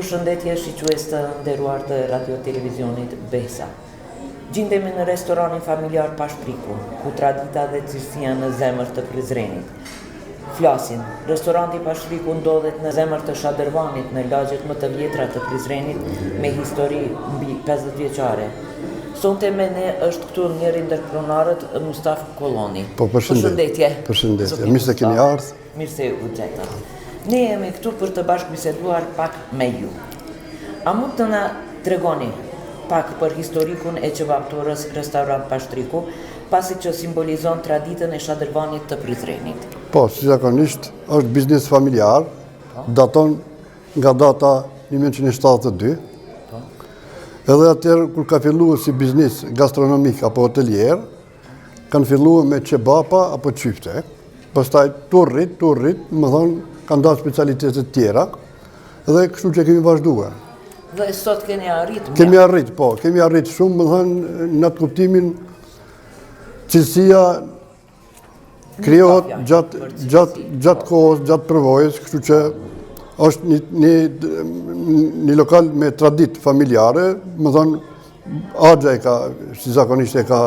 Përshëndetje shiques të nderuar të radio televizionit Besa. Gjindemi në restoranin familjar Pashtriku, ku tradita dhe cilësia në zemër të Prizrenit. Flasin, restoranti Pashtriku ndodhet në zemër të Shadërvanit në lagjet më të vjetra të Prizrenit me histori mbi 50 vjeçare. Sonte me ne është këtu njëri ndër pronarët Mustafa Kolloni. Po, përshëndetje. Përshëndetje. Mirë se keni ardhur. Mirë se u gjetëm. Ne jemi këtu për të bashkëbiseduar pak me ju. A mund të na tregoni pak për historikun e qevapturës restorant Pashtriku, pasi që simbolizon traditën e Shadërvanit të Prizrenit? Po, si zakonisht, është biznes familjar, daton nga data 1972, edhe atëherë kur ka filluar si biznes gastronomik apo hotelier, kanë filluar me qebapa apo qyfte, pastaj turrit, më thonë, kanë dalë specialitetet tjera, dhe kështu që kemi vazhduar. Dhe sot keni arrit? Kemi arrit shumë, më thonë, në të kuptimin cilësia krijohet gjatë kohës, gjatë përvojës, kështu që është një lokal me traditë familjare, më thonë, Agja e ka, si zakonisht e ka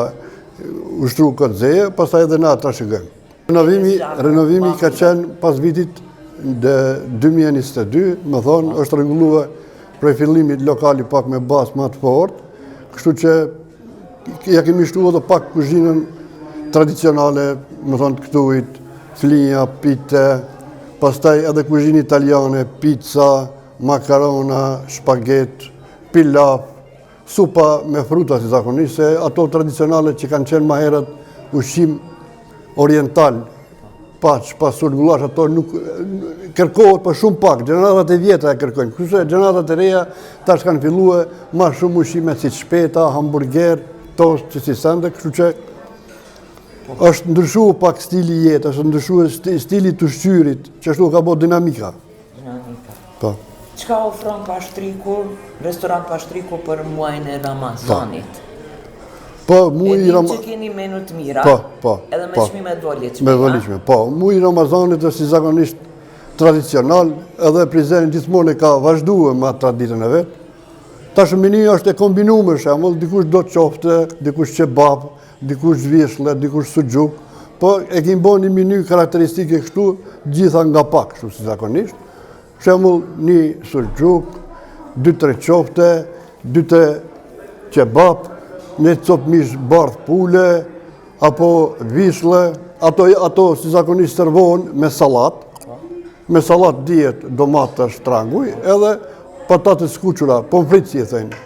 ushtru këtë zeje, pastaj edhe na trashëgojmë. Renovimi ka qenë pas vitit 2022, më thonë, është rregulluar prej fillimit lokali pak me bazë më të fortë, kështu që ja kemi shtuar edhe pak kuzhinën tradicionale, më thonë të këtuit, flinja, pite, pastaj edhe kuzhinë italiane, pizza, makarona, shpaget, pilaf, supa me fruta si zakonisht, se ato tradicionale që kanë qenë më herët ushqim oriental, pasur gullash, ato nuk kërkohet për shumë pak, gjeneratat e vjetra e kërkojnë. Kështu gjeneratat e reja tash kanë filluar më shumë ushqime si shpeta, hamburger, tost, që si sende, kështu që është ndryshuar pak stili jetë, është ndryshuar stili të ushqyrit, që ashtu ka bërë dinamika. Po. Çka ofron Pashtriku, restorant Pashtriku për muajin e Ramazanit? Po, muaji që keni menu të mira, edhe me çmime të volitshme. Me volitshme, po. Muaji i Ramazanit është si zakonisht tradicional, edhe Prizreni gjithmonë ka vazhduar me traditën e vet. Tash menyu është e kombinuar, për shembull, dikush do qofte, dikush kebab, dikush zhvishlle, dikush suxhuk, po e kemi bërë një menu karakteristike kështu, gjitha nga pak, kështu si zakonisht. Për shembull, një suxhuk, 2-3 qofte, 2-3 kebab, një copë mish bardh pule, apo vishlle, ato si zakonisht servohen me salat diet, domata, shtranguj, edhe patate skuqura, pomfrit si e thënë.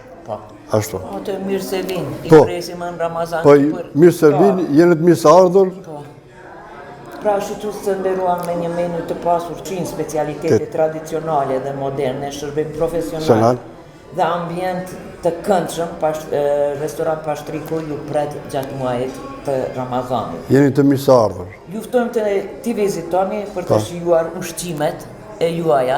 Ashtu. Ato mirë se vinë, i presim në Ramazan. Po, mirë se vinë, jenë të mirë se ardhur. Pra shiques të nderuar me një menu të pasur 100 specialitete tradicionale dhe moderne, shërbim profesional dhe ambient të këndshëm, restorant Pashtriku ju pret gjatë muajit të Ramazanit. Jeni të mirë se ardhur. Luftojmë të ti vizitoni për të shijuar ushqimet e juaja.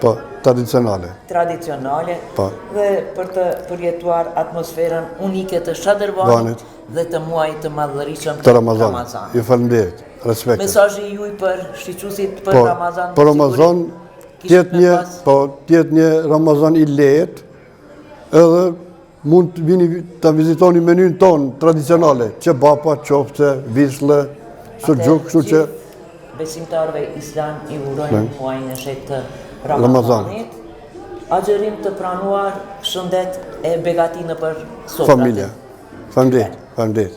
Po, tradicionale. Dhe për të përjetuar atmosferën unike të Shadërvanit dhe të muajit të madhërisëm të Ramazanit. Ju faleminderit, respekte. Mesazhi juaj për shiquesit për Ramazan. Për Ramazan, tjetë një Ramazan i lehtë, edhe mund të vini të vizitoni menyn tonë tradicionale, qebapa, qofte, vishlle, suxhuk, kështu që besimtarëve islam i urojnë muajin e shetë të Ramazanit, agjerim të pranuar, shëndet e begatinë për sofrat. Familja. Faleminderit.